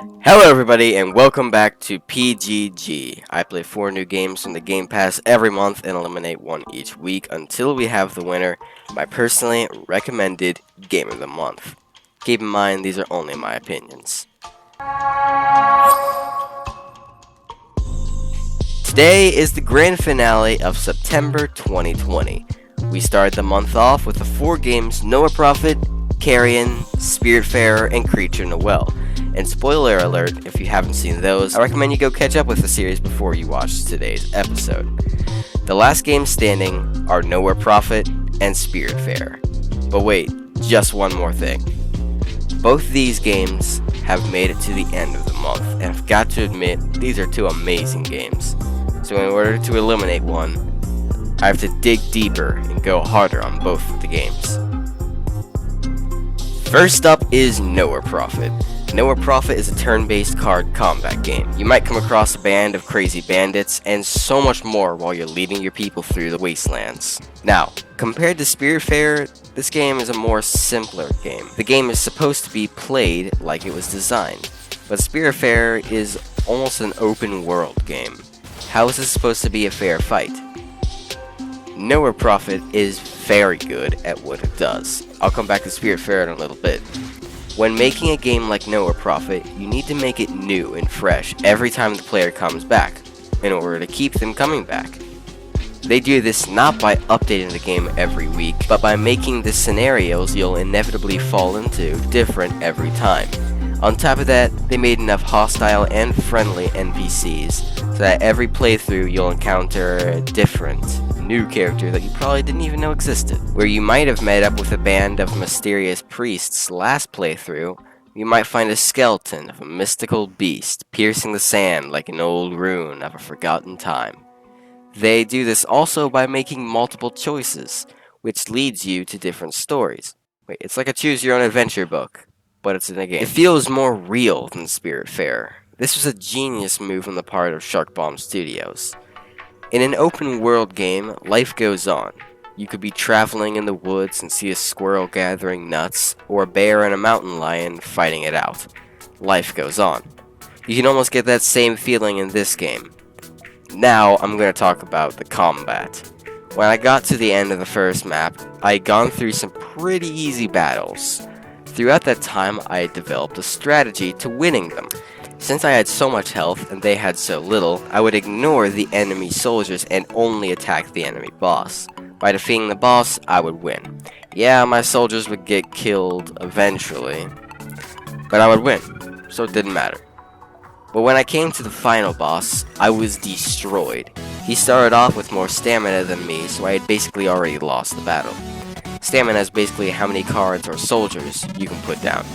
Hello everybody and welcome back to PGG. I play 4 new games from the Game Pass every month and eliminate one each week until we have the winner, my personally recommended Game of the Month. Keep in mind these are only my opinions. Today is the grand finale of September 2020. We started the month off with the 4 games Noah Prophet, Carrion, Spiritfarer, and Creature Noel. And spoiler alert, if you haven't seen those, I recommend you go catch up with the series before you watch today's episode. The last games standing are Nowhere Prophet and Spiritfarer. But wait, just one more thing. Both these games have made it to the end of the month, and I've got to admit, these are 2 amazing games. So in order to eliminate one, I have to dig deeper and go harder on both of the games. First up is Nowhere Prophet. Nowhere Prophet is a turn-based card combat game. You might come across a band of crazy bandits, and so much more while you're leading your people through the wastelands. Now, compared to Spiritfarer, this game is a more simpler game. The game is supposed to be played like it was designed, but Spiritfarer is almost an open-world game. How is this supposed to be a fair fight? Nowhere Prophet is very good at what it does. I'll come back to Spiritfarer in a little bit. When making a game like Nowhere Prophet, you need to make it new and fresh every time the player comes back, in order to keep them coming back. They do this not by updating the game every week, but by making the scenarios you'll inevitably fall into different every time. On top of that, they made enough hostile and friendly NPCs, so that every playthrough you'll encounter a different, new character that you probably didn't even know existed. Where you might have met up with a band of mysterious priests last playthrough, you might find a skeleton of a mystical beast piercing the sand like an old rune of a forgotten time. They do this also by making multiple choices, which leads you to different stories. Wait, it's like a choose-your-own-adventure book, but it's in a game. It feels more real than Spiritfarer. This was a genius move on the part of Shark Bomb Studios. In an open-world game, life goes on. You could be traveling in the woods and see a squirrel gathering nuts, or a bear and a mountain lion fighting it out. Life goes on. You can almost get that same feeling in this game. Now, I'm going to talk about the combat. When I got to the end of the first map, I had gone through some pretty easy battles. Throughout that time, I had developed a strategy to winning them. Since I had so much health and they had so little, I would ignore the enemy soldiers and only attack the enemy boss. By defeating the boss, I would win. Yeah, my soldiers would get killed eventually, but I would win, so it didn't matter. But when I came to the final boss, I was destroyed. He started off with more stamina than me, so I had basically already lost the battle. Stamina is basically how many cards or soldiers you can put down.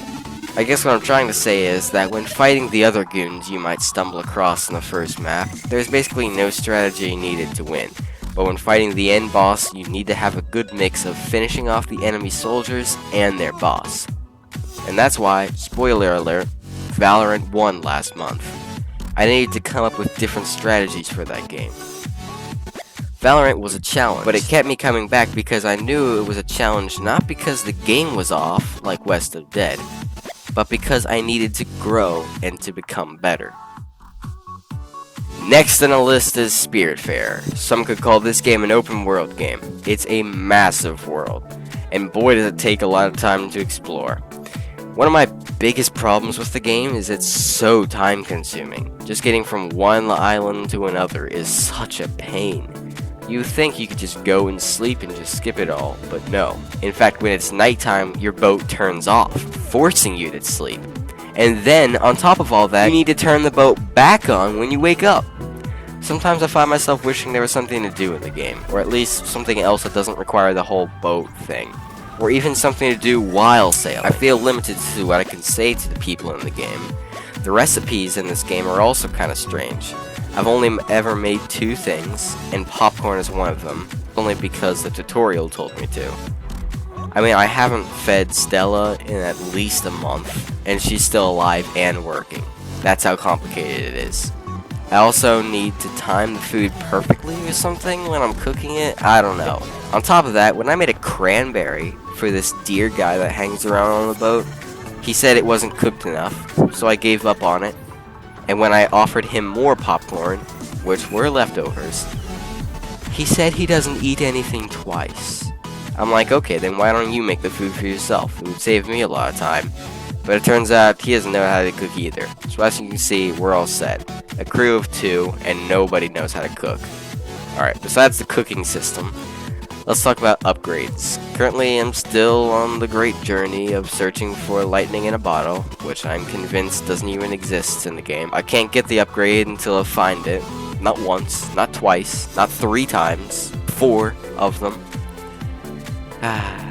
I guess what I'm trying to say is that when fighting the other goons you might stumble across in the first map, there's basically no strategy needed to win. But when fighting the end boss, you need to have a good mix of finishing off the enemy soldiers and their boss. And that's why, spoiler alert, Valorant won last month. I needed to come up with different strategies for that game. Valorant was a challenge, but it kept me coming back because I knew it was a challenge not because the game was off, like West of Dead, but because I needed to grow and to become better. Next on the list is Spiritfarer. Some could call this game an open world game. It's a massive world, and boy does it take a lot of time to explore. One of my biggest problems with the game is it's so time consuming. Just getting from one island to another is such a pain. You think you could just go and sleep and just skip it all, but no. In fact, when it's nighttime, your boat turns off, forcing you to sleep. And then, on top of all that, you need to turn the boat back on when you wake up. Sometimes I find myself wishing there was something to do in the game, or at least something else that doesn't require the whole boat thing. Or even something to do while sailing. I feel limited to what I can say to the people in the game. The recipes in this game are also kind of strange. I've only ever made 2 things, and popcorn is one of them, only because the tutorial told me to. I mean, I haven't fed Stella in at least a month, and she's still alive and working. That's how complicated it is. I also need to time the food perfectly or something when I'm cooking it. I don't know. On top of that, when I made a cranberry for this deer guy that hangs around on the boat, He said it wasn't cooked enough, so I gave up on it. And when I offered him more popcorn, which were leftovers, he said he doesn't eat anything twice. I'm like, okay, then why don't you make the food for yourself? It would save me a lot of time. But it turns out he doesn't know how to cook either. So as you can see, we're all set. A crew of 2, and nobody knows how to cook. Alright, besides the cooking system, let's talk about upgrades. Currently, I'm still on the great journey of searching for lightning in a bottle, which I'm convinced doesn't even exist in the game. I can't get the upgrade until I find it. Not once, not twice, not 3 times, 4 of them. Yeah.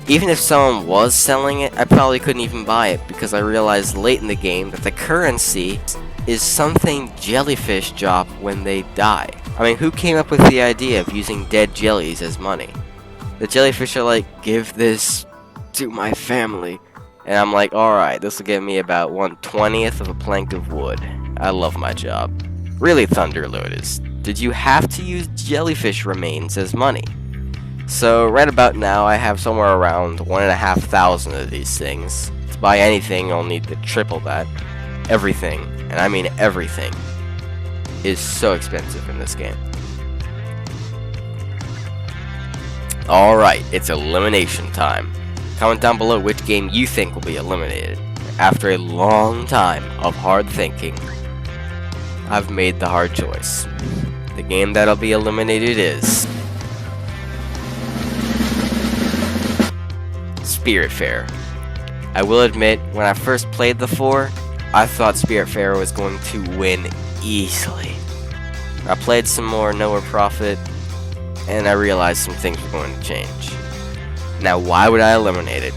Even if someone was selling it, I probably couldn't even buy it because I realized late in the game that the currency is something jellyfish drop when they die. I mean, who came up with the idea of using dead jellies as money? The jellyfish are like, give this to my family. And I'm like, alright, this will give me about 1/20th of a plank of wood. I love my job. Really, Thunderlotus, did you have to use jellyfish remains as money? So right about now I have somewhere around 1,500 of these things. To buy anything I'll need to triple that. Everything, and I mean everything, is so expensive in this game. Alright, it's elimination time. Comment down below which game you think will be eliminated. After a long time of hard thinking, I've made the hard choice. The game that'll be eliminated is Spiritfarer. I will admit, when I first played the 4, I thought Spiritfarer was going to win easily. I played some more Nowhere Profit, and I realized some things were going to change. Now, why would I eliminate it?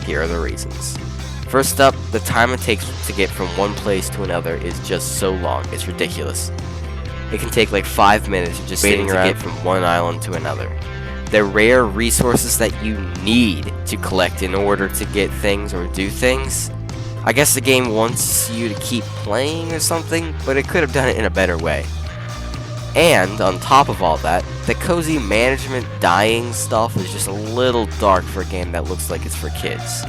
Here are the reasons. First up, the time it takes to get from one place to another is just so long, it's ridiculous. It can take like 5 minutes just waiting to get from one island to another. The rare resources that you need to collect in order to get things or do things. I guess the game wants you to keep playing or something, but it could have done it in a better way. And, on top of all that, the cozy management dying stuff is just a little dark for a game that looks like it's for kids.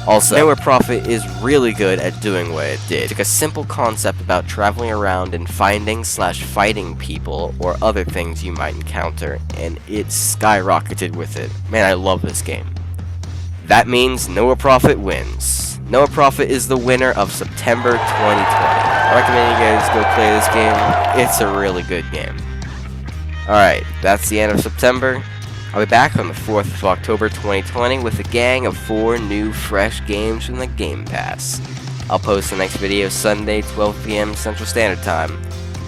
Also, Nowhere Profit is really good at doing what it did. It took a simple concept about traveling around and finding/fighting people or other things you might encounter, and it skyrocketed with it. Man, I love this game. That means Nowhere Profit wins. Nowhere Profit is the winner of September 2020. I recommend you guys go play this game. It's a really good game. Alright, that's the end of September. I'll be back on the 4th of October 2020 with a gang of 4 new fresh games from the Game Pass. I'll post the next video Sunday, 12 PM Central Standard Time.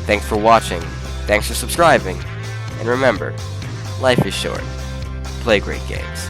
Thanks for watching, thanks for subscribing, and remember, life is short. Play great games.